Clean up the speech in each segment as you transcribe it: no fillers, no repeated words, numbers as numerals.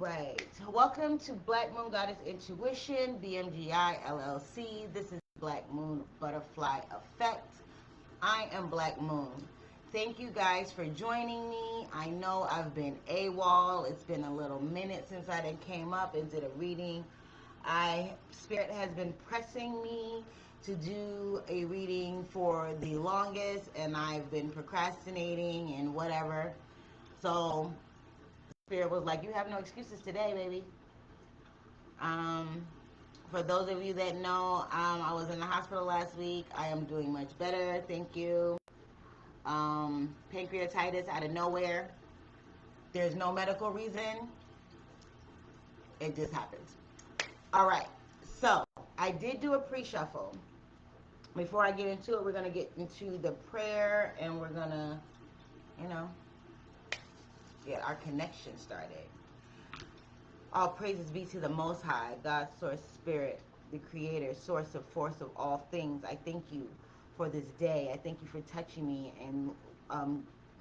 right. Welcome to Black Moon Goddess Intuition, BMGI LLC. This is Black Moon Butterfly Effect. I am Black Moon. Thank you guys for joining me. I know I've been AWOL. It's been a little minute since I done came up and did a reading. Spirit has been pressing me to do a reading for the longest, and I've been procrastinating and whatever. So Spirit was like, you have no excuses today, baby. For those of you that know, I was in the hospital last week. I am doing much better, thank you. Pancreatitis out of nowhere. There's no medical reason. It just happens. All right, so I did do a pre-shuffle. Before I get into it, we're going to get into the prayer, and we're going to, get our connection started. All praises be to the Most High, God, Source, Spirit, the Creator, Source of Force of all things. I thank you for this day. I thank you for touching me and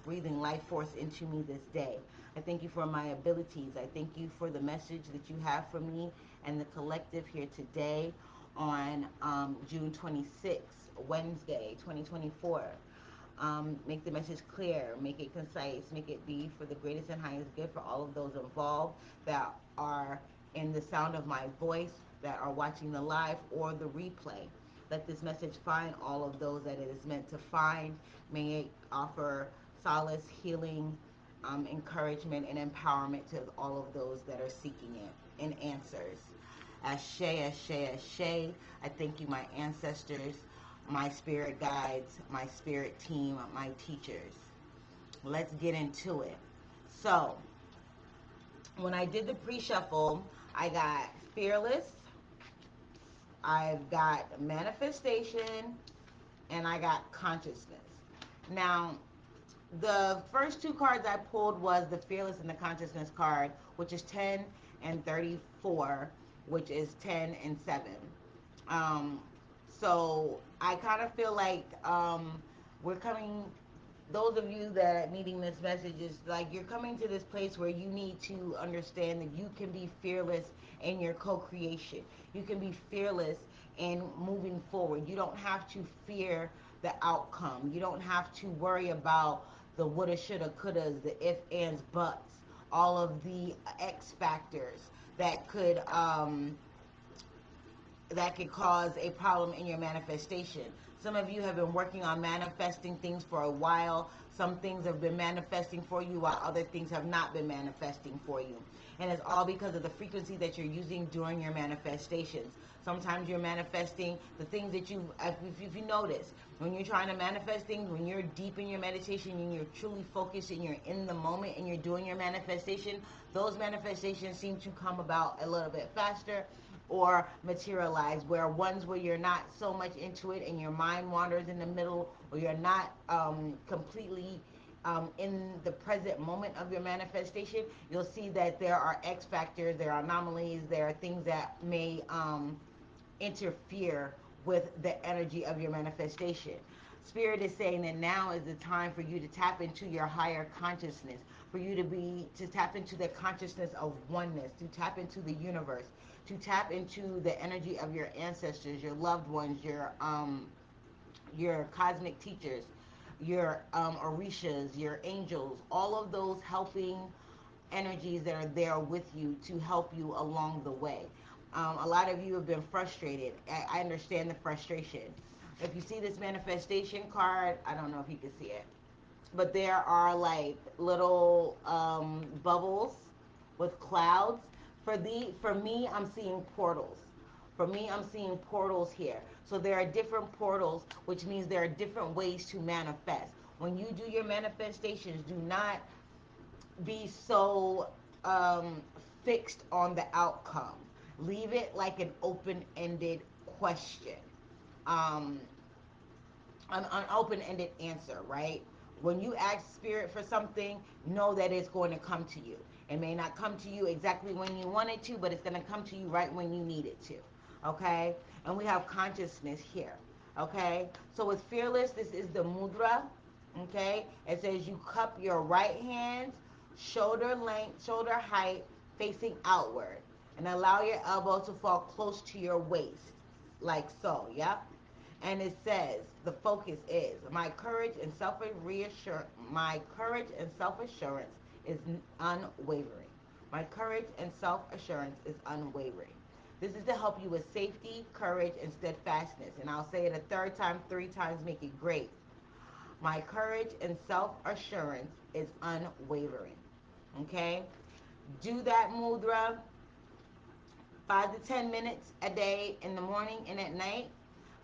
breathing life force into me this day. I thank you for my abilities. I thank you for the message that you have for me and the collective here today on June 26th, Wednesday, 2024. Make the message clear, make it concise, make it be for the greatest and highest good for all of those involved that are in the sound of my voice, that are watching the live or the replay. Let this message find all of those that it is meant to find. May it offer solace, healing, encouragement, and empowerment to all of those that are seeking it and answers. As Shea, I thank you, my ancestors, my spirit guides, my spirit team, my teachers. Let's get into it. So, when I did the pre-shuffle, I got fearless, I've got manifestation, and I got consciousness. Now, the first two cards I pulled was the fearless and the consciousness card, which is 10 and 34, which is 10 and 7. So I kind of feel like we're coming, those of you that are needing this message, is like you're coming to this place where you need to understand that you can be fearless in your co-creation. You can be fearless in moving forward. You don't have to fear the outcome. You don't have to worry about the woulda, shoulda, couldas, the if, ands, buts, all of the X factors that could cause a problem in your manifestation. Some of you have been working on manifesting things for a while. Some things have been manifesting for you while other things have not been manifesting for you. And it's all because of the frequency that you're using during your manifestations. Sometimes you're manifesting the things that if you notice, when you're trying to manifest things, when you're deep in your meditation and you're truly focused and you're in the moment and you're doing your manifestation, those manifestations seem to come about a little bit faster or materialize, where ones where you're not so much into it and your mind wanders in the middle, or you're not completely in the present moment of your manifestation, you'll see that there are X factors, there are anomalies, there are things that may interfere with the energy of your manifestation. Spirit is saying that now is the time for you to tap into your higher consciousness, for you to tap into the consciousness of oneness, to tap into the universe, to tap into the energy of your ancestors, your loved ones, your cosmic teachers, your orishas, your angels, all of those helping energies that are there with you to help you along the way. A lot of you have been frustrated. I understand the frustration. If you see this manifestation card, I don't know if you can see it, but there are like little bubbles with clouds. For me, I'm seeing portals. For me, I'm seeing portals here. So there are different portals, which means there are different ways to manifest. When you do your manifestations, do not be so fixed on the outcome. Leave it like an open-ended question. An open-ended answer, right? When you ask Spirit for something, know that it's going to come to you. It may not come to you exactly when you want it to, but it's going to come to you right when you need it to, okay? And we have consciousness here, okay? So with fearless, this is the mudra, okay? It says you cup your right hand, shoulder length, shoulder height, facing outward. And allow your elbow to fall close to your waist, like so, yep. And it says, the focus is, my courage and self-assurance is unwavering. My courage and self-assurance is unwavering. This is to help you with safety, courage, and steadfastness. And I'll say it a third time, 3 times, make it great. My courage and self-assurance is unwavering. Okay? Do that mudra 5 to 10 minutes a day in the morning and at night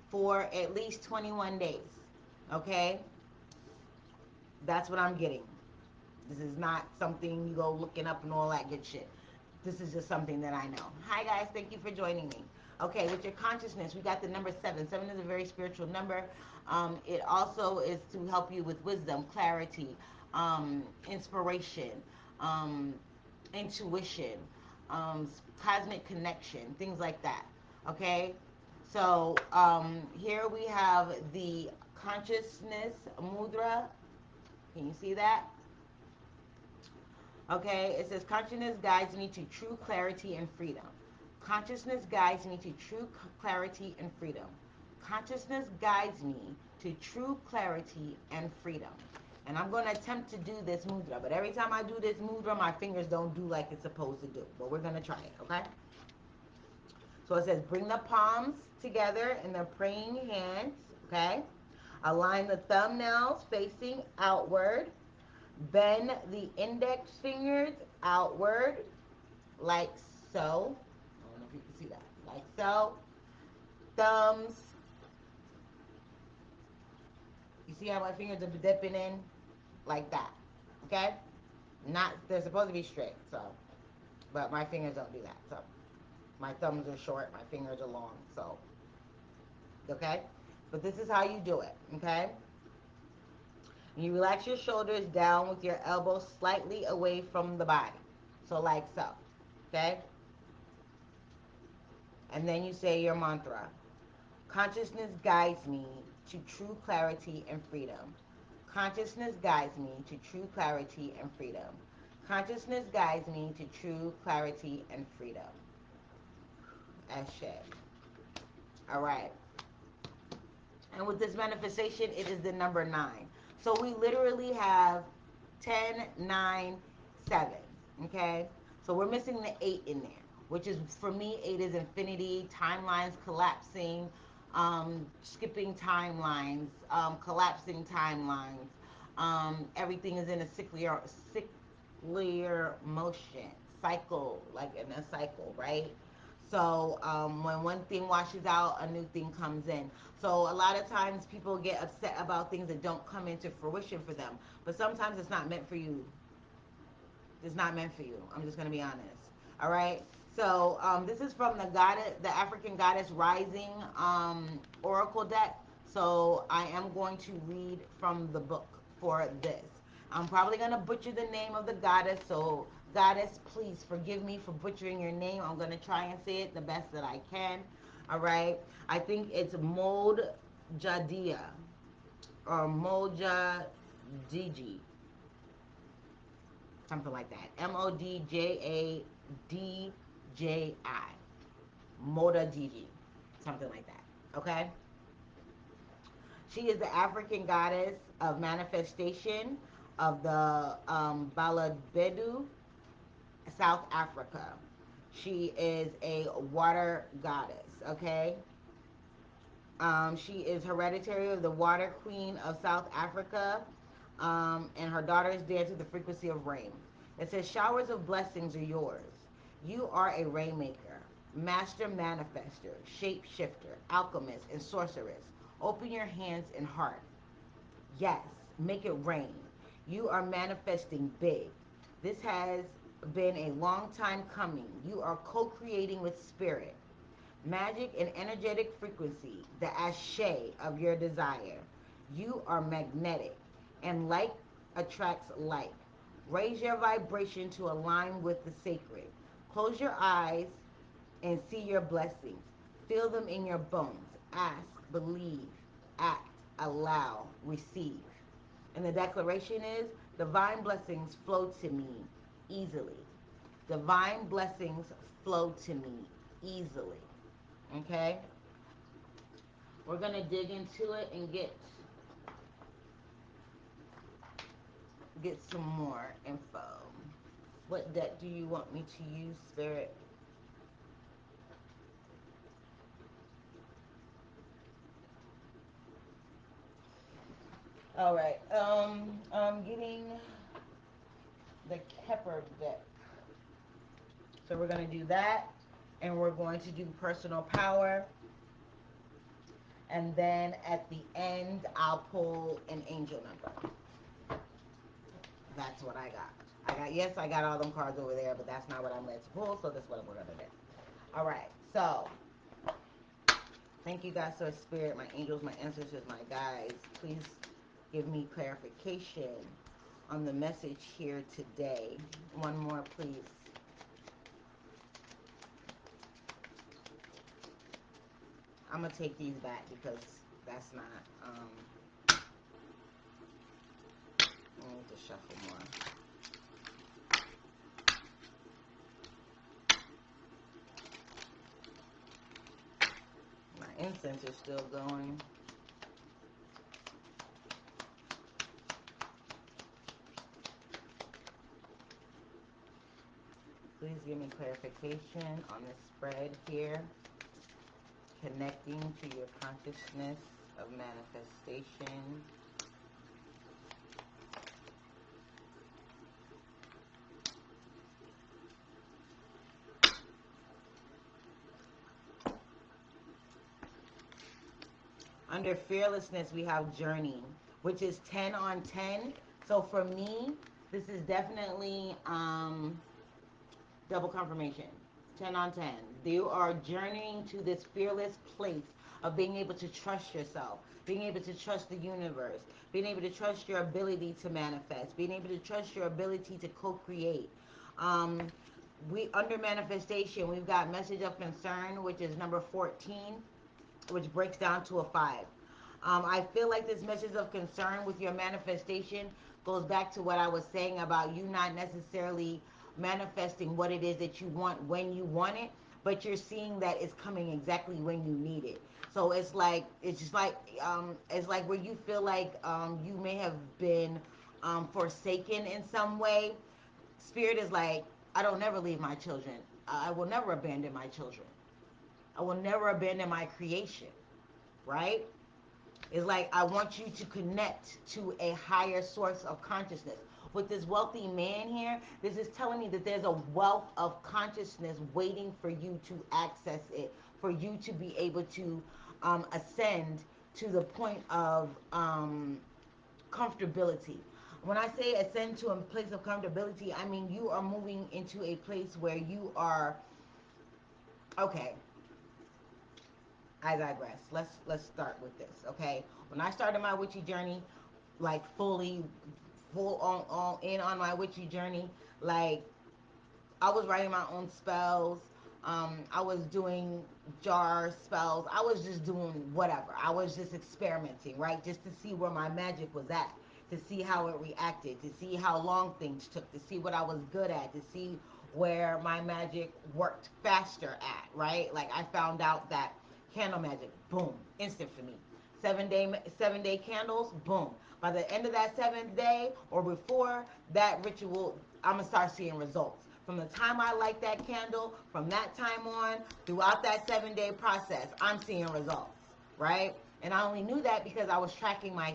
for at least 21 days. Okay? That's what I'm getting. This is not something you go looking up and all that good shit. This is just something that I know. Hi guys, thank you for joining me. Okay, with your consciousness, we got the number 7. 7 is a very spiritual number. It also is to help you with wisdom, clarity, inspiration, intuition, cosmic connection, things like that. Okay? So here we have the consciousness mudra. Can you see that? Okay, it says consciousness guides me to true clarity and freedom. Consciousness guides me to true clarity and freedom. Consciousness guides me to true clarity and freedom. And I'm going to attempt to do this mudra, but every time I do this mudra, my fingers don't do like it's supposed to do. But we're going to try it, okay? So it says bring the palms together in the praying hands, okay? Align the thumbnails facing outward. Bend the index fingers outward, like so. I don't know if you can see that. Like so. Thumbs. You see how my fingers are dipping in? Like that. Okay? Not, they're supposed to be straight, so. But my fingers don't do that, so. My thumbs are short, my fingers are long, so. Okay? But this is how you do it, okay? You relax your shoulders down with your elbows slightly away from the body. So like so. Okay? And then you say your mantra. Consciousness guides me to true clarity and freedom. Consciousness guides me to true clarity and freedom. Consciousness guides me to true clarity and freedom. Shea. Alright. And with this manifestation, it is the number 9. So we literally have 10, 9, 7. Okay? So we're missing the 8 in there, which is, for me, 8 is infinity, timelines collapsing, skipping timelines, collapsing timelines. Everything is in a cyclier motion, cycle, like in a cycle, right? So when one thing washes out, a new thing comes in. So a lot of times people get upset about things that don't come into fruition for them. But sometimes it's not meant for you. It's not meant for you. I'm just going to be honest. All right? So this is from the African Goddess Rising Oracle deck. So I am going to read from the book for this. I'm probably going to butcher the name of the goddess, so goddess, please forgive me for butchering your name. I'm going to try and say it the best that I can. All right? I think it's Modjadia or Modjadiji. Something like that. Modjadji. Modjadiji. Something like that. Okay? She is the African goddess of manifestation of the Balabedu, South Africa. She is a water goddess, okay? She is hereditary of the water queen of South Africa, and her daughters dance with the frequency of rain. It says, showers of blessings are yours. You are a rainmaker, master manifester, shapeshifter, alchemist, and sorceress. Open your hands and heart. Yes, make it rain. You are manifesting big. This has been a long time coming. You are co-creating with spirit, magic, and energetic frequency, the Shea of your desire. You are magnetic, and like attracts like. Raise your vibration to align with the sacred. Close your eyes and see your blessings. Feel them in your bones. Ask, believe, act, allow, receive. And the declaration is, divine blessings flow to me easily. Divine blessings flow to me easily. Okay? We're going to dig into it and get some more info. What deck do you want me to use, Spirit? All right. I'm getting the Kepper deck. So we're going to do that, and we're going to do personal power. And then at the end, I'll pull an angel number. That's what I got. Yes, I got all them cards over there, but that's not what I'm led to pull, so that's what we're going to do. All right, so thank you guys for Spirit, my angels, my ancestors, my guides. Please give me clarification on the message here today. One more, please. I'm going to take these back because that's not, I need to shuffle more. My incense is still going. Please give me clarification on this spread here. Connecting to your consciousness of manifestation. Under fearlessness, we have journey, which is 10 on 10. So for me, this is definitely double confirmation. 10 on 10. You are journeying to this fearless place of being able to trust yourself, being able to trust the universe, being able to trust your ability to manifest, being able to trust your ability to co-create. We under manifestation, we've got message of concern, which is number 14, which breaks down to a 5. I feel like this message of concern with your manifestation goes back to what I was saying about you not necessarily manifesting what it is that you want when you want it, but you're seeing that it's coming exactly when you need it. So it's just like where you feel like you may have been forsaken in some way. Spirit is like, I don't never leave my children. I will never abandon my children. I will never abandon my creation, right? It's like, I want you to connect to a higher source of consciousness. With this wealthy man here, this is telling me that there's a wealth of consciousness waiting for you to access it, for you to be able to ascend to the point of comfortability. When I say ascend to a place of comfortability, I mean you are moving into a place where you are, okay, I digress. Let's start with this, okay? When I started my witchy journey, like full on in on my witchy journey, like I was writing my own spells. I was doing jar spells. I was just doing whatever. I was just experimenting, right? Just to see where my magic was at, to see how it reacted, to see how long things took, to see what I was good at, to see where my magic worked faster at, right? Like I found out that candle magic, boom, instant for me. 7-day candles, boom. By the end of that 7th day or before that ritual, I'm gonna start seeing results. From the time I light that candle, from that time on, throughout that 7-day process, I'm seeing results, right? And I only knew that because I was tracking my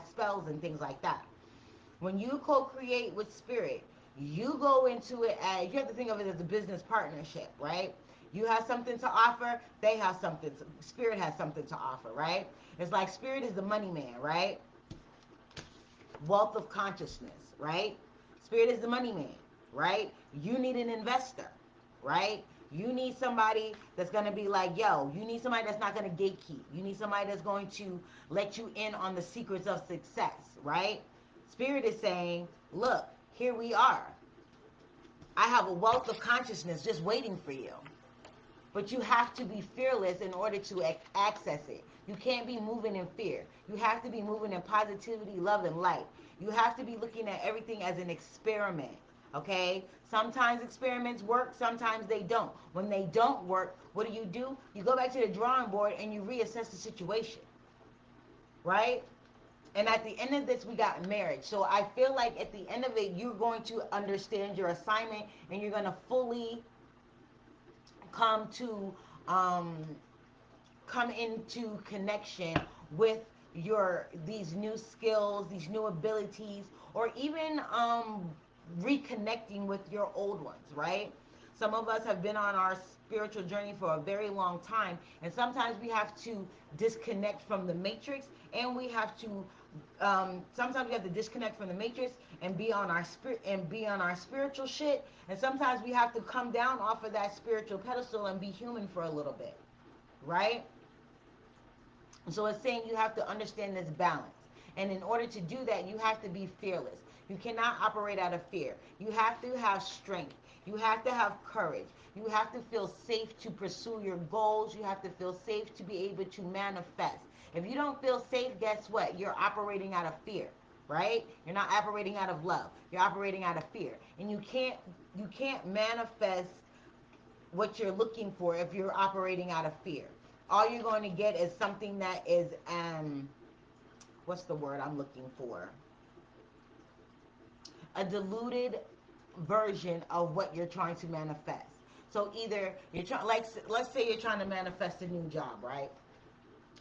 spells and things like that. When you co-create with spirit, you go into it as, you have to think of it as a business partnership, right? You have something to offer, they have something to, spirit has something to offer, right? It's like spirit is the money man, right? Wealth of consciousness, right? Spirit is the money man, right? You need an investor, right? You need somebody that's going to be like, yo, you need somebody that's not going to gatekeep. You need somebody that's going to let you in on the secrets of success, right? Spirit is saying, look, here we are. I have a wealth of consciousness just waiting for you. But you have to be fearless in order to access it. You can't be moving in fear. You have to be moving in positivity, love, and light. You have to be looking at everything as an experiment, Okay? Sometimes experiments work, sometimes they don't. When they don't work, what do? You go back to the drawing board and you reassess the situation. Right? And at the end of this, we got marriage. So I feel like at the end of it, you're going to understand your assignment and you're going to fully come to um, come into connection with your these new skills, these new abilities, or even reconnecting with your old ones, right? Some of us have been on our spiritual journey for a very long time, and sometimes we have to disconnect from the matrix, and we have to sometimes we have to disconnect from the matrix and be on our spirit and be on our spiritual shit, and sometimes we have to come down off of that spiritual pedestal and be human for a little bit, right? So it's saying you have to understand this balance. And in order to do that, you have to be fearless. You cannot operate out of fear. You have to have strength. You have to have courage. You have to feel safe to pursue your goals. You have to feel safe to be able to manifest. If you don't feel safe, guess what? You're operating out of fear, right? You're not operating out of love. You're operating out of fear. And you can't manifest what you're looking for if you're operating out of fear. All you're going to get is something that is what's the word I'm looking for? A diluted version of what you're trying to manifest. So either you're trying, like, let's say you're trying to manifest a new job, right?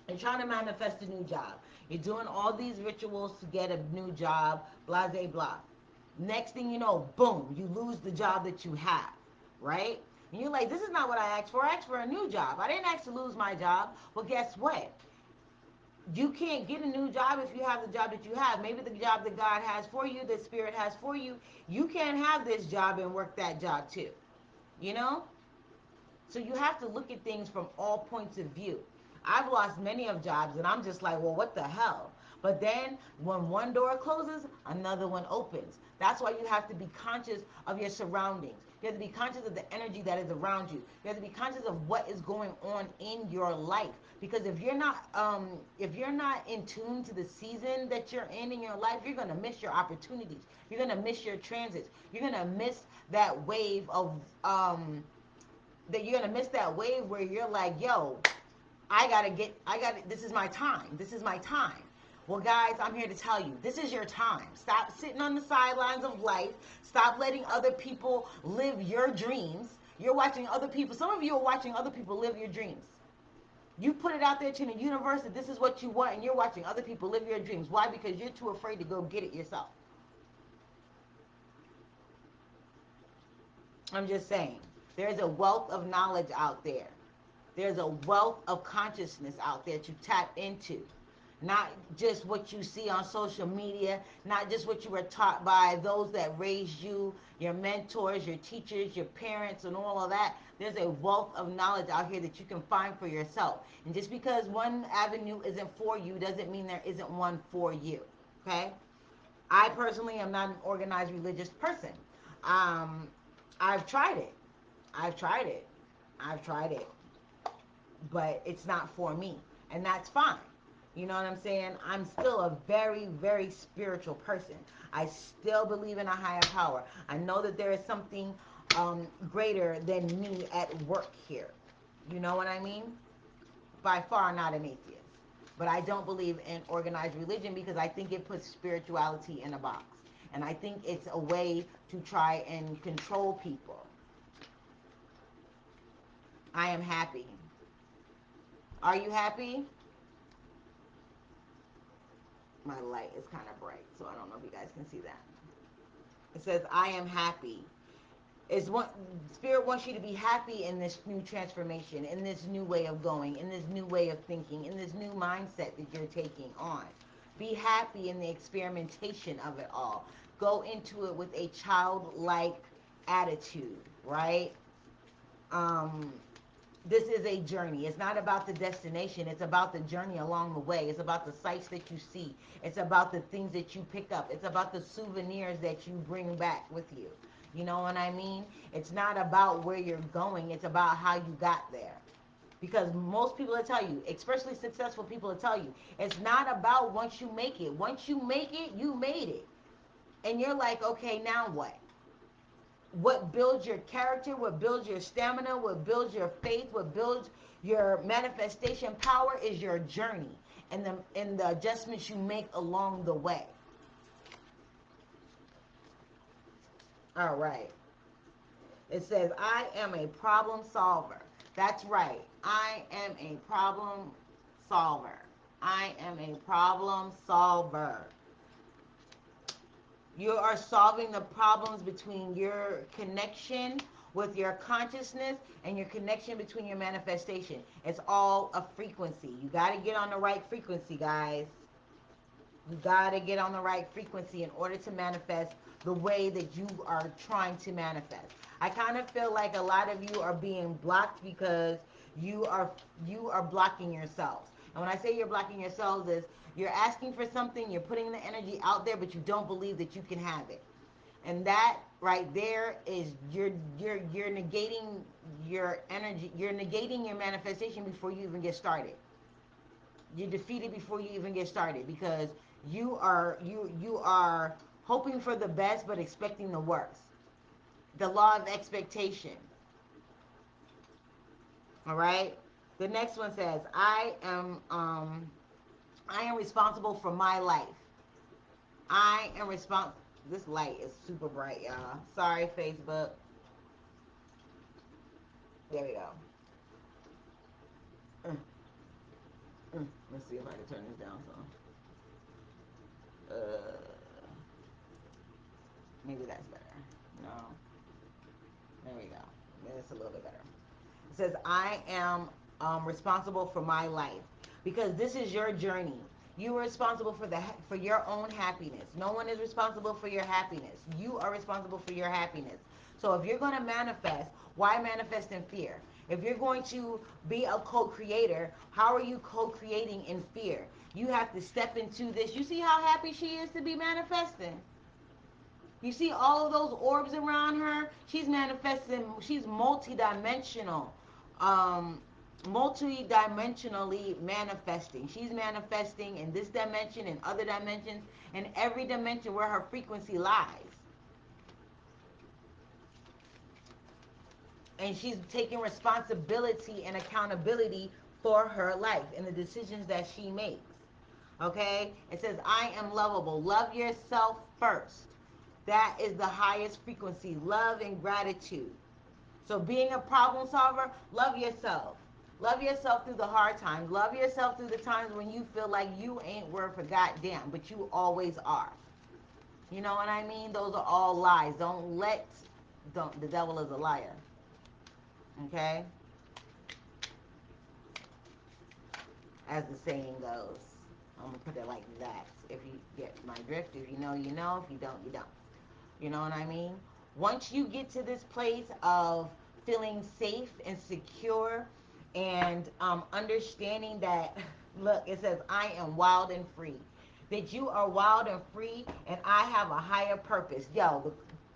You're trying to manifest a new job. You're doing all these rituals to get a new job, blah, blah, blah. Next thing you know, boom, you lose the job that you have, right? And you're like, this is not what I asked for. I asked for a new job. I didn't ask to lose my job. Well, guess what? You can't get a new job if you have the job that you have. Maybe the job that God has for you, that Spirit has for you, you can't have this job and work that job too. You know? So you have to look at things from all points of view. I've lost many of jobs and I'm just like, well, what the hell? But then when one door closes, another one opens. That's why you have to be conscious of your surroundings. You have to be conscious of the energy that is around you. You have to be conscious of what is going on in your life. Because if you're not in tune to the season that you're in your life, you're gonna miss your opportunities. You're gonna miss your transits. You're gonna miss that wave of that you're gonna miss that wave where you're like, yo, this is my time. This is my time. Well, guys, I'm here to tell you, this is your time. Stop sitting on the sidelines of life. Stop letting other people live your dreams. You're watching other people. Some of you are watching other people live your dreams. You put it out there to the universe that this is what you want, and you're watching other people live your dreams. Why? Because you're too afraid to go get it yourself. I'm just saying. There's a wealth of knowledge out there. There's a wealth of consciousness out there to tap into. Not just what you see on social media, not just what you were taught by those that raised you, your mentors, your teachers, your parents, and all of that. There's a wealth of knowledge out here that you can find for yourself. And just because one avenue isn't for you doesn't mean there isn't one for you. Okay? I personally am not an organized religious person. Um, I've tried it. I've tried it. I've tried it. But it's not for me. And that's fine. You know what I'm saying? I'm still a very, very spiritual person. I still believe in a higher power. I know that there is something greater than me at work here. You know what I mean? By far not an atheist. But I don't believe in organized religion because I think it puts spirituality in a box. And I think it's a way to try and control people. I am happy. Are you happy? My light is kind of bright, so I don't know if you guys can see that. It says, I am happy. It's what Spirit wants you to be happy in this new transformation, in this new way of going, in this new way of thinking, in this new mindset that you're taking on. Be happy in the experimentation of it all. Go into it with a childlike attitude, right? This is a journey. It's not about the destination. It's about the journey along the way. It's about the sights that you see. It's about the things that you pick up. It's about the souvenirs that you bring back with you. You know what I mean? It's not about where you're going. It's about how you got there. Because most people will tell you, especially successful people will tell you, it's not about once you make it. Once you make it, you made it. And you're like, okay, now what? what builds your character, what builds your stamina, what builds your faith, what builds your manifestation power is your journey and the adjustments you make along the way. All right. It says, I am a problem solver. That's right. I am a problem solver. I am a problem solver. You are solving the problems between your connection with your consciousness and your connection between your manifestation. It's all a frequency. You got to get on the right frequency, guys. You got to get on the right frequency in order to manifest the way that you are trying to manifest. I kind of feel like a lot of you are being blocked because you are blocking yourselves. And when I say you're blocking yourselves is you're asking for something, you're putting the energy out there, but you don't believe that you can have it. And that right there is you're negating your energy, you're negating your manifestation before you even get started. You're defeated before you even get started because you are hoping for the best but expecting the worst. The law of expectation. All right. The next one says, I am responsible for my life. I am responsible. This light is super bright, y'all. Sorry, Facebook. There we go. Let's see if I can turn this down some. Maybe that's better. No. There we go. That's a little bit better. It says, I am responsible for my life because this is your journey. You are responsible for your own happiness. No one is responsible for your happiness. You are responsible for your happiness. So if you're going to manifest, why manifest in fear? If you're going to be a co-creator, how are you co-creating in fear? You have to step into this. You see how happy she is to be manifesting? You see all of those orbs around her? She's manifesting. She's multidimensional. Multi-dimensionally manifesting. She's manifesting in this dimension and other dimensions and every dimension where her frequency lies. And she's taking responsibility and accountability for her life and the decisions that she makes. Okay? It says, I am lovable. Love yourself first. That is the highest frequency. Love and gratitude. So being a problem solver, love yourself. Love yourself through the hard times. Love yourself through the times when you feel like you ain't worth a goddamn, but you always are. You know what I mean? Those are all lies. The devil is a liar. Okay? As the saying goes. I'm going to put it like that. If you get my drift, if you know, you know. If you don't, you don't. You know what I mean? Once you get to this place of feeling safe and secure and understanding that, look, it says, I am wild and free. That you are wild and free and I have a higher purpose. Yo, the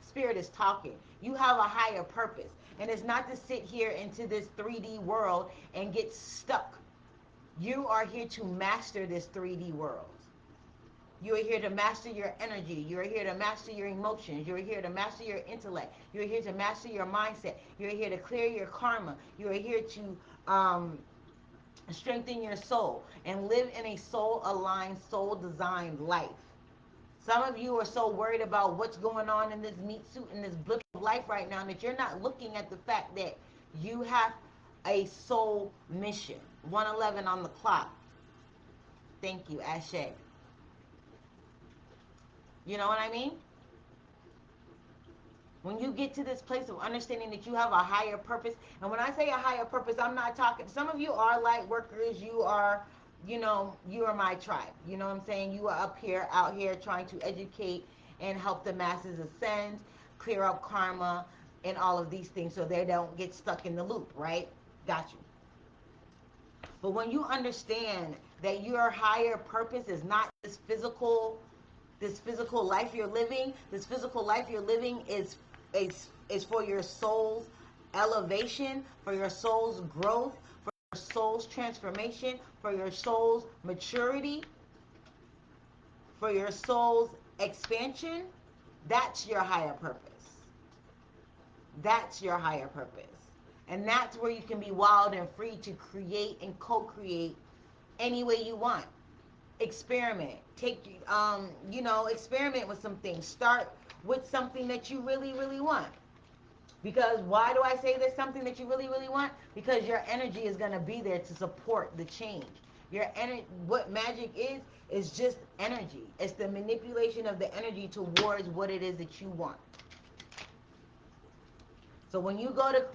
spirit is talking. You have a higher purpose. And it's not to sit here into this 3D world and get stuck. You are here to master this 3D world. You are here to master your energy. You are here to master your emotions. You are here to master your intellect. You are here to master your mindset. You are here to clear your karma. You are here to strengthen your soul and live in a soul-aligned, soul-designed life. Some of you are so worried about what's going on in this meat suit, in this blip of life right now, that you're not looking at the fact that you have a soul mission. 111 on the clock. Thank you, Shea. You know what I mean? When you get to this place of understanding that you have a higher purpose, and when I say a higher purpose, I'm not talking, some of you are light workers, you are, you know, you are my tribe. You know what I'm saying? You are up here, out here, trying to educate and help the masses ascend, clear up karma, and all of these things so they don't get stuck in the loop, right? Got you. But when you understand that your higher purpose is not this physical life you're living, this physical life you're living is for your soul's elevation, for your soul's growth, for your soul's transformation, for your soul's maturity, for your soul's expansion. That's your higher purpose. That's your higher purpose. And that's where you can be wild and free to create and co-create any way you want. Experiment. Experiment with some things. Start with something that you really, really want. Because why do I say there's something that you really, really want? Because your energy is going to be there to support the change. What magic is just energy. It's the manipulation of the energy towards what it is that you want. So when you go to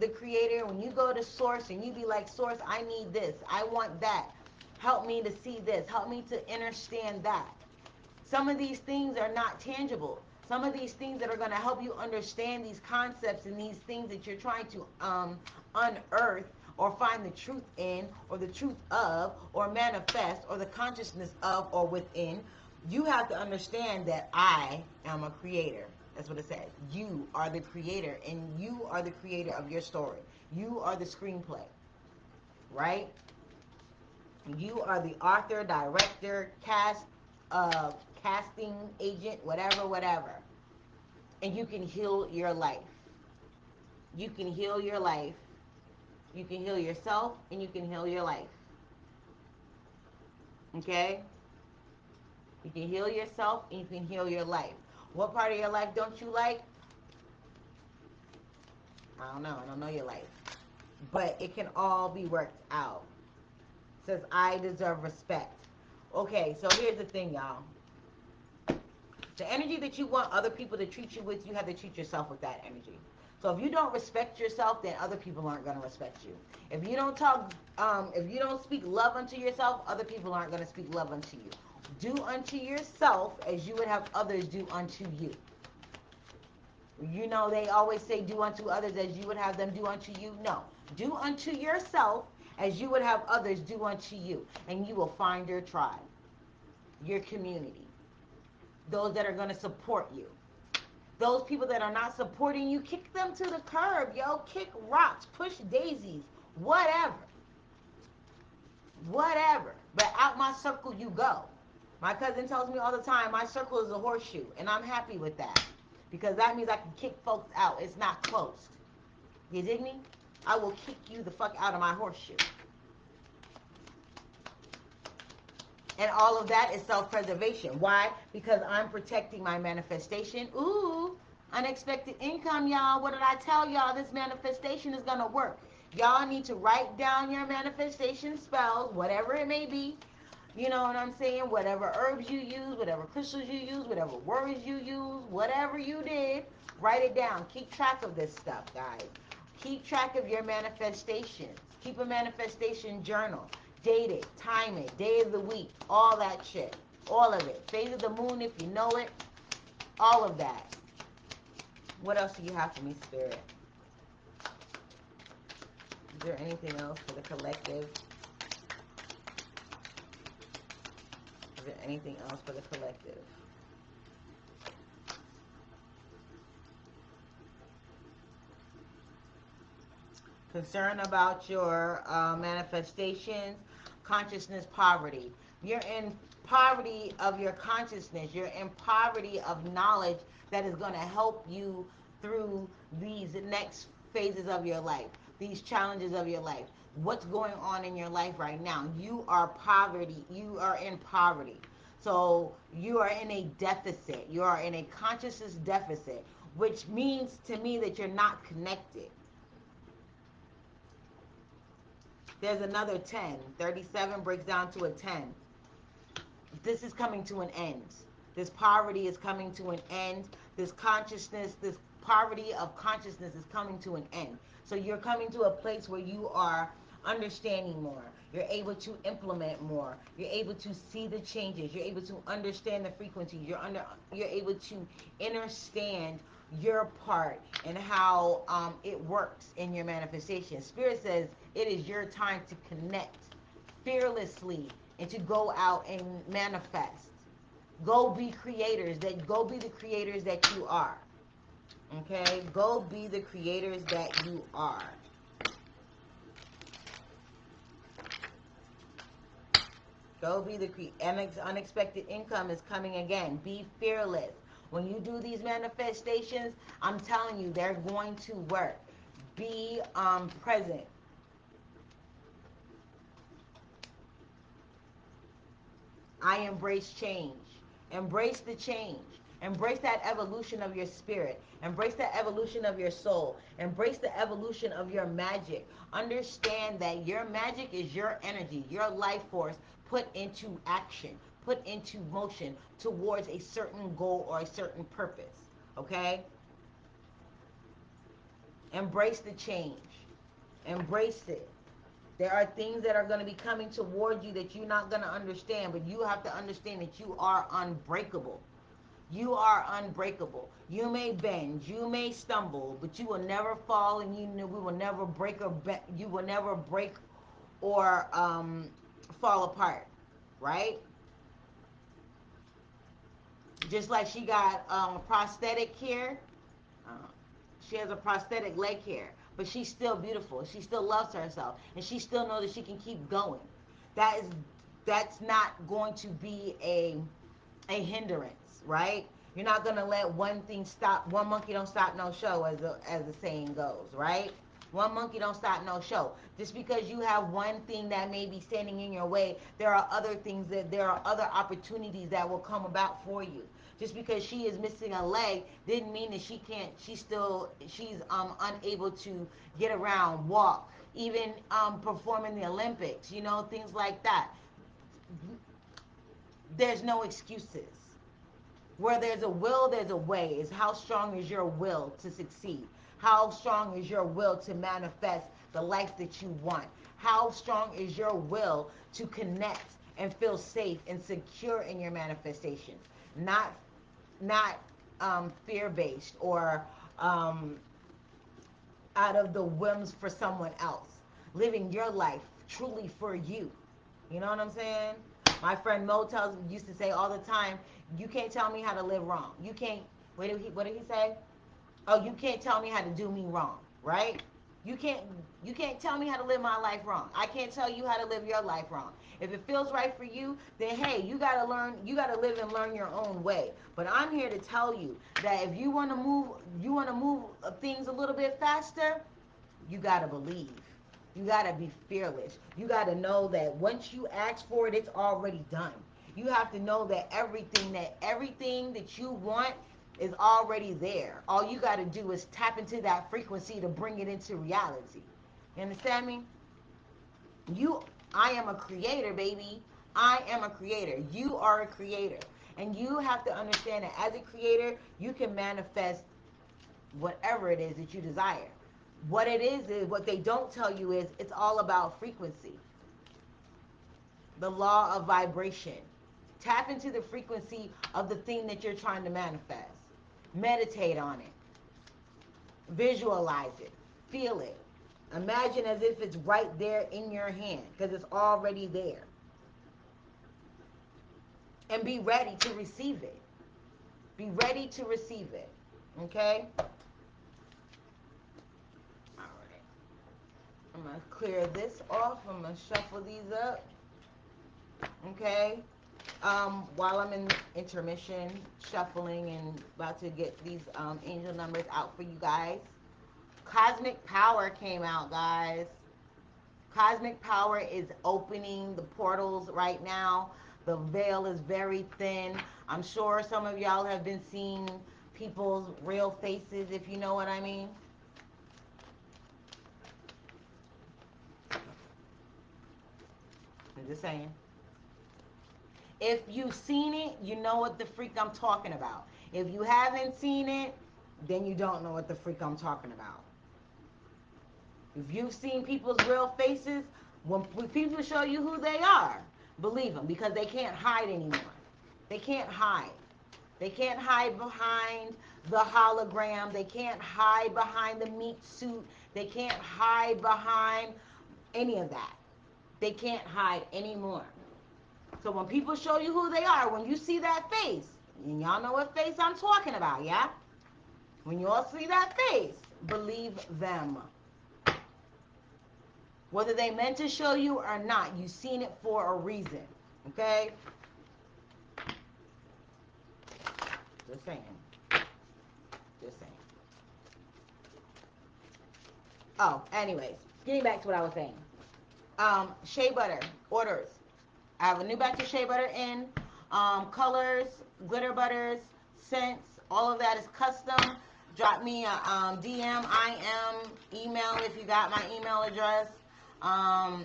the creator, when you go to source and you be like, source, I need this, I want that, help me to see this, help me to understand that. Some of these things are not tangible. Some of these things that are going to help you understand these concepts and these things that you're trying to unearth or find the truth in or the truth of or manifest or the consciousness of or within, you have to understand that I am a creator. That's what it says. You are the creator, and you are the creator of your story. You are the screenplay, right? You are the author, director, casting agent, whatever. And you can heal your life. You can heal your life. You can heal yourself, and you can heal your life. Okay? You can heal yourself, and you can heal your life. What part of your life don't you like? I don't know your life. But it can all be worked out. It says, I deserve respect. Okay, so here's the thing, y'all. The energy that you want other people to treat you with, you have to treat yourself with that energy. So if you don't respect yourself, then other people aren't going to respect you. If you don't speak love unto yourself, other people aren't going to speak love unto you. Do unto yourself as you would have others do unto you. You know, they always say do unto others as you would have them do unto you. No. Do unto yourself as you would have others do unto you. And you will find your tribe, your community, those that are going to support you. Those people that are not supporting you, kick them to the curb, yo. Kick rocks, push daisies, whatever. But out my circle you go. My cousin tells me all the time, my circle is a horseshoe, and I'm happy with that. Because that means I can kick folks out. It's not closed. You dig me? I will kick you the fuck out of my horseshoe. And all of that is self-preservation. Why? Because I'm protecting my manifestation. Ooh, unexpected income, y'all. What did I tell y'all? This manifestation is going to work. Y'all need to write down your manifestation spells, whatever it may be. You know what I'm saying? Whatever herbs you use, whatever crystals you use, whatever words you use, whatever you did, write it down. Keep track of this stuff, guys. Keep track of your manifestations. Keep a manifestation journal. Date it, time it, day of the week, all that shit. All of it. Phase of the moon if you know it. All of that. What else do you have for me, Spirit? Is there anything else for the collective? Is there anything else for the collective? Concern about your manifestations, consciousness, poverty. You're in poverty of your consciousness. You're in poverty of knowledge that is going to help you through these next phases of your life, these challenges of your life. What's going on in your life right now? You are poverty. You are in poverty. So you are in a deficit. You are in a consciousness deficit, which means to me that you're not connected. There's another 10. 37 breaks down to a 10. This is coming to an end. This poverty is coming to an end. This consciousness, this poverty of consciousness is coming to an end. So you're coming to a place where you are understanding more. You're able to implement more. You're able to see the changes. You're able to understand the frequencies. You're able to understand your part and how it works in your manifestation. Spirit says it is your time to connect fearlessly and to go out and manifest. Go be creators. Go be the creators that you are. Okay? Go be the creators that you are. Go be the unexpected income is coming again. Be fearless. When you do these manifestations, I'm telling you, they're going to work. Be present. I embrace change. Embrace the change. Embrace that evolution of your spirit. Embrace that evolution of your soul. Embrace the evolution of your magic. Understand that your magic is your energy, your life force put into action, put into motion towards a certain goal or a certain purpose. Okay? Embrace the change. Embrace it. There are things that are going to be coming towards you that you're not going to understand, but you have to understand that you are unbreakable. You are unbreakable. You may bend, you may stumble, but you will never fall, and we will never break you will never break or fall apart, right? Just like she got prosthetic here, uh, she has a prosthetic leg here, but she's still beautiful. She still loves herself, and she still knows that she can keep going. That's not going to be a hindrance, right? You're not gonna let one thing stop. One monkey don't stop no show, as the saying goes, right? One monkey don't stop no show. Just because you have one thing that may be standing in your way, there are other things there are other opportunities that will come about for you. Just because she is missing a leg didn't mean that she can't. She's unable to get around, walk, even perform in the Olympics. You know, things like that. There's no excuses. Where there's a will, there's a way. Is how strong is your will to succeed? How strong is your will to manifest the life that you want? How strong is your will to connect and feel safe and secure in your manifestations? Not fear-based or out of the whims for someone else. Living your life truly for you. You know what I'm saying? My friend Mo used to say all the time, you can't tell me how to live wrong. You can't, what did he say? Oh, you can't tell me how to do me wrong, right? You can't you can't tell me how to live my life wrong. I can't tell you how to live your life wrong. If it feels right for you, then hey, you gotta live and learn your own way. But I'm here to tell you that if you wanna move things a little bit faster, you gotta believe. You gotta be fearless. You gotta know that once you ask for it, it's already done. You have to know that everything that you want is already there. All you gotta do is tap into that frequency to bring it into reality. You understand me? I am a creator, baby. I am a creator. You are a creator. And you have to understand that as a creator, you can manifest whatever it is that you desire. What it is what they don't tell you is it's all about frequency. The law of vibration. Tap into the frequency of the thing that you're trying to manifest. Meditate on it. Visualize it. Feel it. Imagine as if it's right there in your hand because it's already there. And be ready to receive it. Be ready to receive it. Okay? Alright. I'm going to clear this off. I'm going to shuffle these up. Okay? While I'm in intermission, shuffling and about to get these angel numbers out for you guys. Cosmic Power came out, guys. Cosmic Power is opening the portals right now. The veil is very thin. I'm sure some of y'all have been seeing people's real faces, if you know what I mean. I'm just saying. If you've seen it, you know what the freak I'm talking about. If you haven't seen it, then you don't know what the freak I'm talking about. If you've seen people's real faces, when people show you who they are, believe them, because they can't hide anymore. They can't hide. They can't hide behind the hologram. They can't hide behind the meat suit. They can't hide behind any of that. They can't hide anymore. So when people show you who they are, when you see that face, and y'all know what face I'm talking about, yeah? When you all see that face, believe them. Whether they meant to show you or not, you've seen it for a reason. Okay? Just saying. Oh, anyways, getting back to what I was saying. Shea butter orders. I have a new batch of shea butter in. Colors, glitter butters, scents, all of that is custom. Drop me a DM, email if you got my email address. Um,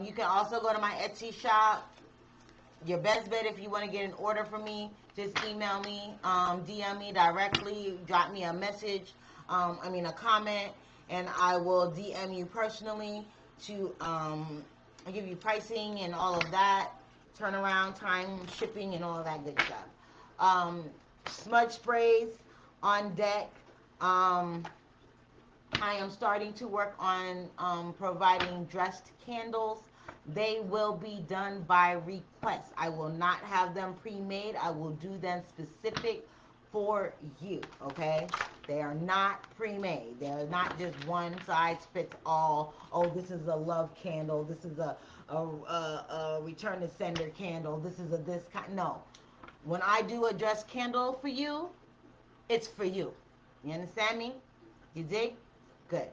you can also go to my Etsy shop. Your best bet if you want to get an order from me, just email me, DM me directly, drop me a message, a comment, and I will DM you personally to give you pricing and all of that, turnaround time, shipping, and all of that good stuff. Smudge sprays on deck. I am starting to work on providing dressed candles. They will be done by request. I will not have them pre-made. I will do them specific for you, okay? They are not pre-made. They're not just one size fits all. Oh, this is a love candle. This is a return to sender candle. This is a this kind. No. When I do a dressed candle for you, it's for you. You understand me? You dig? Good.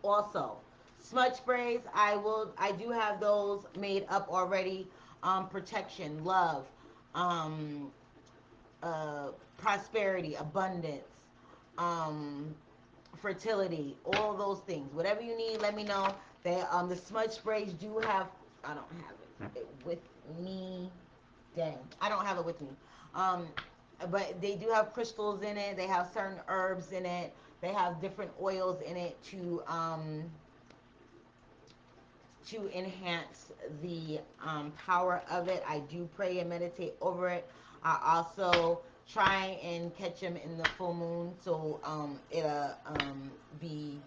Also, smudge sprays, I do have those made up already. Protection, love, um, prosperity, abundance, um, fertility, all those things. Whatever you need, let me know. The smudge sprays do have. I don't have it with me. Dang, I don't have it with me. Um, but they do have crystals in it. They have certain herbs in it. They have different oils in it to enhance the power of it. I do pray and meditate over it. I also try and catch them in the full moon, so it'll be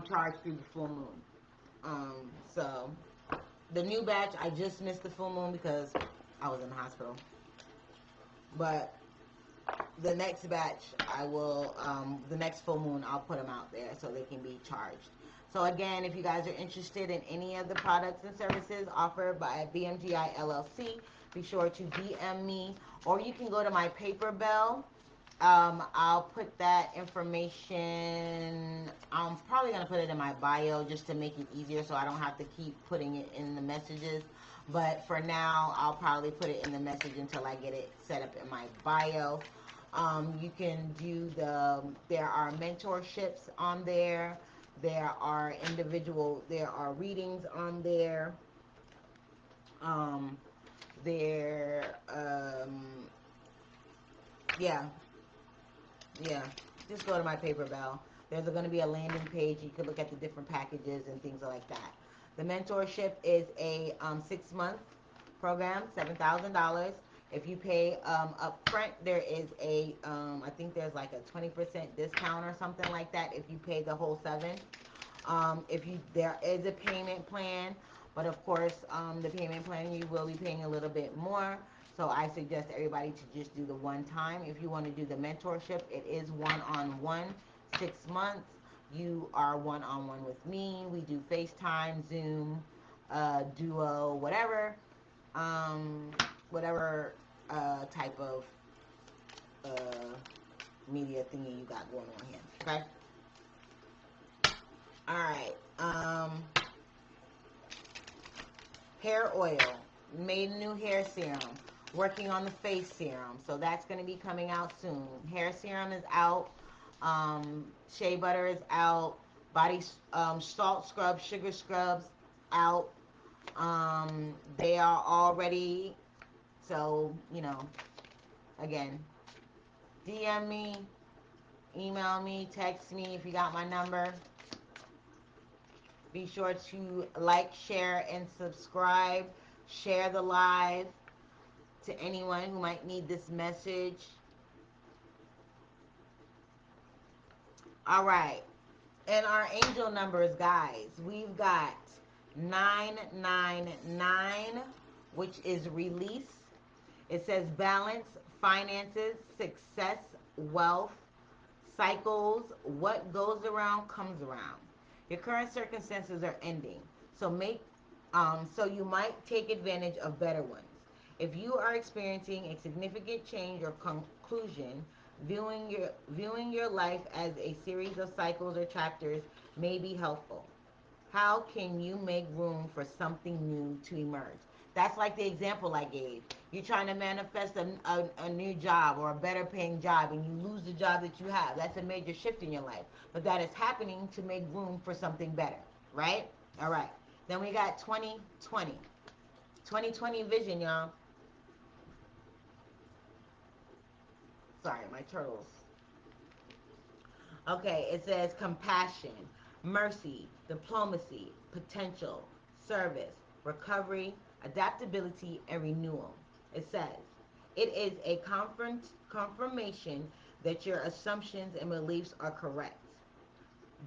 charged through the full moon. So the new batch, I just missed the full moon because I was in the hospital. But the next batch, the next full moon, I'll put them out there so they can be charged. So again, if you guys are interested in any of the products and services offered by BMGI LLC, be sure to DM me, or you can go to my paper bell. I'll put that information, I'm probably going to put it in my bio just to make it easier so I don't have to keep putting it in the messages. But for now, I'll probably put it in the message until I get it set up in my bio. You can do there are mentorships on there. There are readings on there. Yeah, yeah. Just go to my paper bell. There's going to be a landing page. You can look at the different packages and things like that. The mentorship is a 6-month program, $7,000. If you pay up front, there is I think there's like a 20% discount or something like that if you pay the whole 7. There is a payment plan, but of course, the payment plan, you will be paying a little bit more. So I suggest everybody to just do the one time. If you want to do the mentorship, it is one-on-one, 6 months. You are one-on-one with me. We do FaceTime, Zoom, Duo, whatever type of media thingy you got going on here. Okay. All right. Hair oil. Made a new hair serum. Working on the face serum. So that's going to be coming out soon. Hair serum is out. Shea butter is out. Body salt scrub, sugar scrubs out. They are all ready. So, again, DM me, email me, text me if you got my number. Be sure to like, share, and subscribe. Share the live to anyone who might need this message. All right. And our angel numbers, guys, we've got 999, which is release. It says balance, finances, success, wealth, cycles. What goes around comes around. Your current circumstances are ending, so you might take advantage of better ones. If you are experiencing a significant change or conclusion, Viewing your life as a series of cycles or chapters may be helpful. How can you make room for something new to emerge? That's like the example I gave. You're trying to manifest a new job or a better paying job, and you lose the job that you have. That's a major shift in your life. But that is happening to make room for something better, right? All right. Then we got 2020. 2020 vision, y'all. Sorry, my turtles. Okay, it says compassion, mercy, diplomacy, potential, service, recovery, adaptability, and renewal. It says it is a confirmation that your assumptions and beliefs are correct,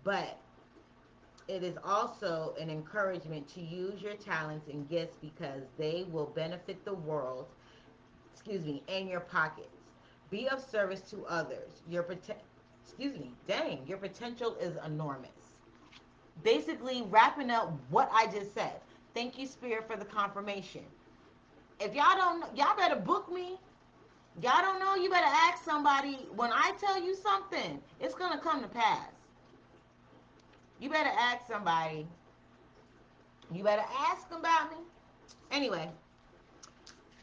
but it is also an encouragement to use your talents and gifts because they will benefit the world, and your pockets. Be of service to others. Your potential is enormous. Basically, wrapping up what I just said. Thank you, Spirit, for the confirmation. If y'all don't know, y'all better book me. Y'all don't know, you better ask somebody. When I tell you something, it's going to come to pass. You better ask somebody. You better ask them about me. Anyway,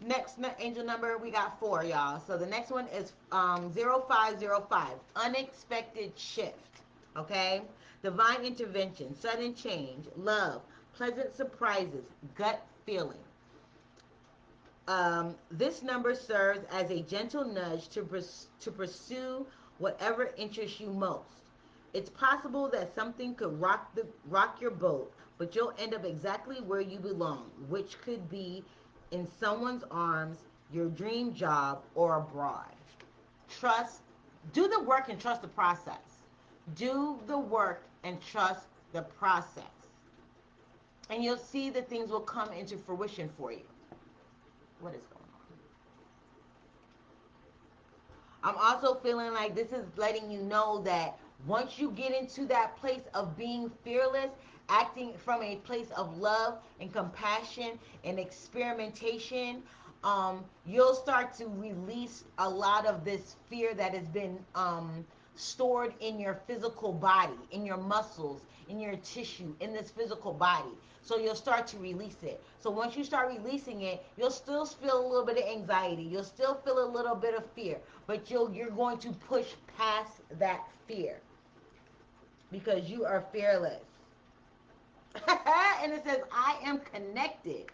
next angel number, we got 4, y'all. So the next one is 0505, unexpected shift. Okay? Divine intervention, sudden change, love, pleasant surprises, gut feeling. This number serves as a gentle nudge to pursue whatever interests you most. It's possible that something could rock your boat, but you'll end up exactly where you belong, which could be in someone's arms, your dream job, or abroad. Trust, do the work and trust the process. Do the work and trust the process. And you'll see that things will come into fruition for you. What is going on? I'm also feeling like this is letting you know that once you get into that place of being fearless, acting from a place of love and compassion and experimentation, you'll start to release a lot of this fear that has been stored in your physical body, in your muscles, in your tissue, in this physical body. So you'll start to release it. So once you start releasing it, you'll still feel a little bit of anxiety. You'll still feel a little bit of fear, but you're going to push past that fear because you are fearless. And it says, I am connected.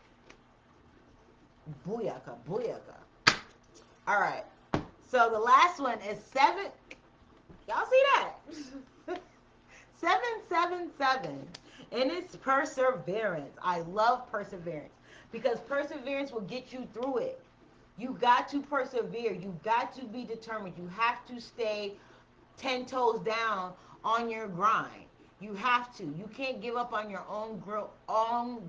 Booyaka, booyaka. All right. So the last one is 7. Y'all see that? 777. And it's perseverance. I love perseverance because perseverance will get you through it. You got to persevere. You got to be determined. You have to stay 10 toes down on your grind. You have to. You can't give up on your own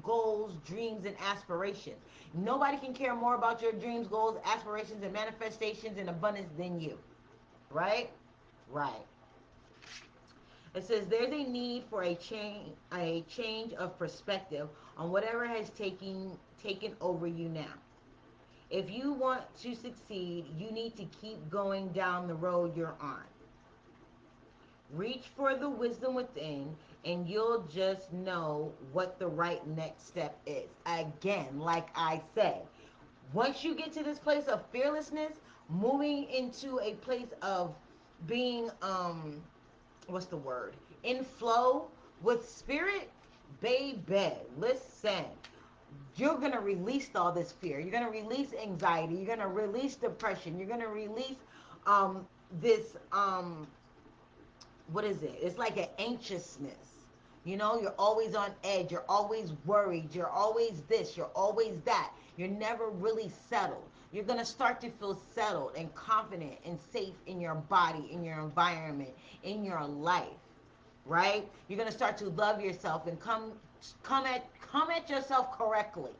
goals, dreams, and aspirations. Nobody can care more about your dreams, goals, aspirations, and manifestations and abundance than you. Right? Right. It says there's a need for a change of perspective on whatever has taken over you now. If you want to succeed, you need to keep going down the road you're on. Reach for the wisdom within, and you'll just know what the right next step is. Again, like I said, once you get to this place of fearlessness, moving into a place of being what's the word? In flow with spirit, baby, listen. You're going to release all this fear. You're going to release anxiety. You're going to release depression. You're going to release this, what is it? It's like an anxiousness. You know, you're always on edge. You're always worried. You're always this. You're always that. You're never really settled. You're going to start to feel settled and confident and safe in your body, in your environment, in your life, right? You're going to start to love yourself and come at yourself correctly.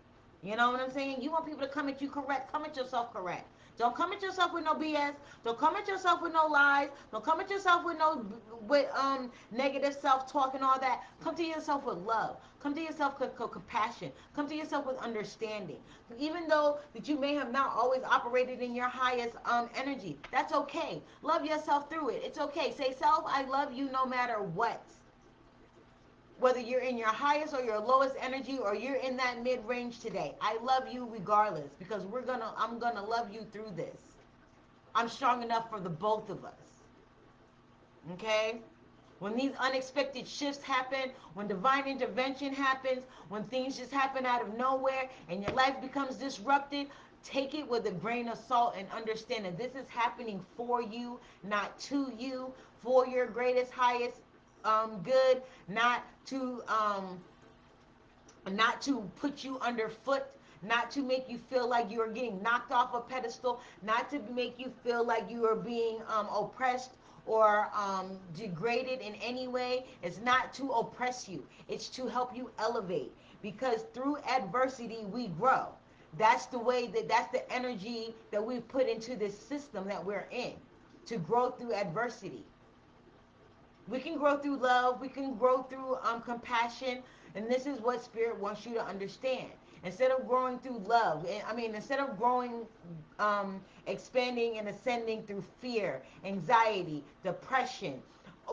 You know what I'm saying? You want people to come at you correct, come at yourself correct. Don't come at yourself with no BS. Don't come at yourself with no lies. Don't come at yourself with no with negative self-talk and all that. Come to yourself with love. Come to yourself with compassion. Come to yourself with understanding. Even though that you may have not always operated in your highest energy, that's okay. Love yourself through it. It's okay. Say, self, I love you no matter what. Whether you're in your highest or your lowest energy, or you're in that mid-range today, I love you regardless, because I'm gonna love you through this. I'm strong enough for the both of us. Okay? When these unexpected shifts happen, when divine intervention happens, when things just happen out of nowhere and your life becomes disrupted, take it with a grain of salt and understand that this is happening for you, not to you, for your greatest, highest good, not to put you underfoot, not to make you feel like you are getting knocked off a pedestal, not to make you feel like you are being oppressed or degraded in any way. It's not to oppress you. It's to help you elevate, because through adversity we grow. That's the energy that we put into this system that we're in, to grow through adversity. We can grow through love. We can grow through compassion. And this is what Spirit wants you to understand. Instead of growing through love, instead of growing, expanding and ascending through fear, anxiety, depression,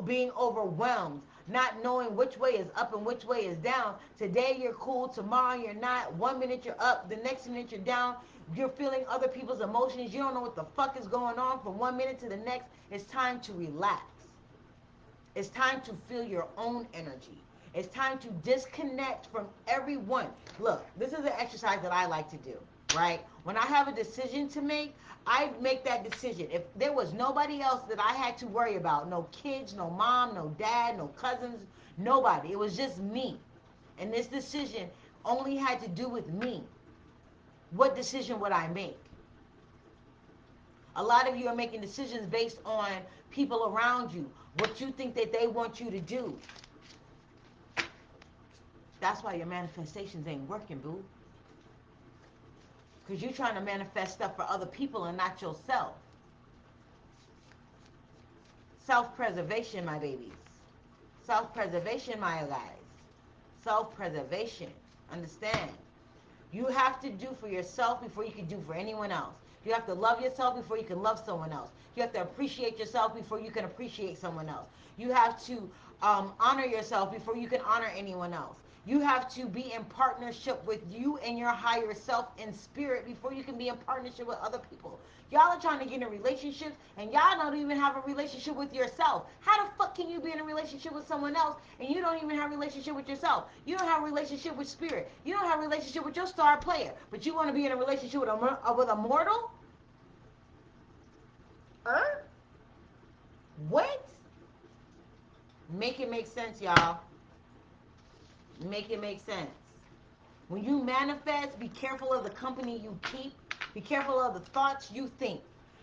being overwhelmed, not knowing which way is up and which way is down. Today you're cool, tomorrow you're not. 1 minute you're up, the next minute you're down. You're feeling other people's emotions. You don't know what the fuck is going on from 1 minute to the next. It's time to relax. It's time to feel your own energy. It's time to disconnect from everyone. Look, this is an exercise that I like to do, right? When I have a decision to make, I make that decision. If there was nobody else that I had to worry about, no kids, no mom, no dad, no cousins, nobody. It was just me. And this decision only had to do with me. What decision would I make? A lot of you are making decisions based on people around you, what you think that they want you to do. That's why your manifestations ain't working, boo. Because you're trying to manifest stuff for other people and not yourself. Self-preservation, my babies. Self-preservation, my guys. Self-preservation. Understand? You have to do for yourself before you can do for anyone else. You have to love yourself before you can love someone else. You have to appreciate yourself before you can appreciate someone else. You have to honor yourself before you can honor anyone else. You have to be in partnership with you and your higher self in spirit before you can be in partnership with other people. Y'all are trying to get in relationships and y'all don't even have a relationship with yourself. How the fuck can you be in a relationship with someone else and you don't even have a relationship with yourself? You don't have a relationship with spirit. You don't have a relationship with your star player. But you want to be in a relationship with a mortal? What? Make it make sense, y'all. Make it make sense. When you manifest, be careful of the company you keep. Be careful of the thoughts you think.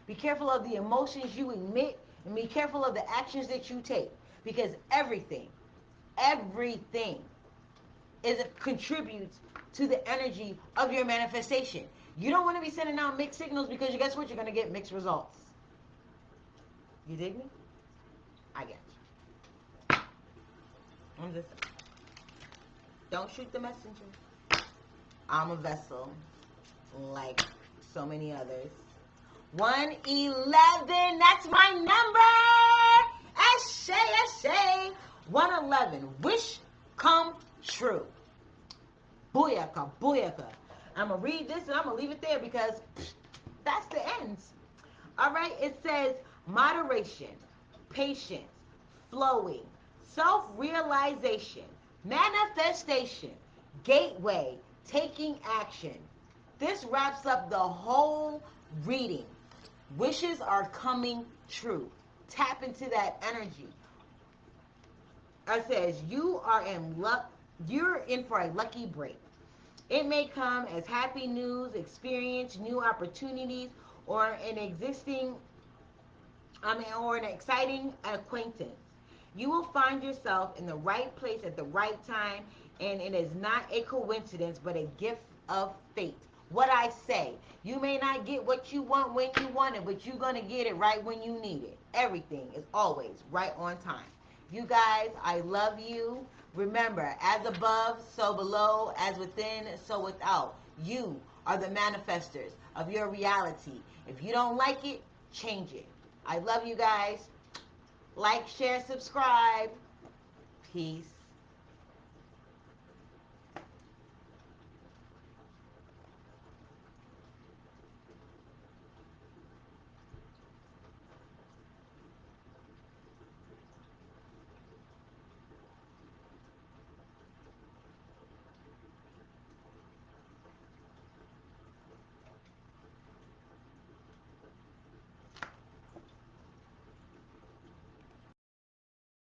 Be careful of the emotions you emit. And be careful of the actions that you take. Because everything contributes to the energy of your manifestation. You don't want to be sending out mixed signals, because guess what? You're going to get mixed results. You dig me? I get you. I'm just... Don't shoot the messenger. I'm a vessel, like so many others. 111, that's my number. Shea. 111, wish come true. Booyaka. I'm going to read this and I'm going to leave it there, because that's the end. All right, it says moderation, patience, flowing, self-realization, manifestation, gateway, taking action. This wraps up the whole reading. Wishes are coming true. Tap into that energy. It says you are in luck. You're in for a lucky break. It may come as happy news, experience, new opportunities, or an exciting acquaintance. You will find yourself in the right place at the right time, and it is not a coincidence, but a gift of fate. what I say. You may not get what you want when you want it, but you're going to get it right when you need it. Everything is always right on time. You guys, I love you. Remember, as above, so below, as within, so without. You are the manifestors of your reality. If you don't like it, change it. I love you guys. Like, share, subscribe. Peace.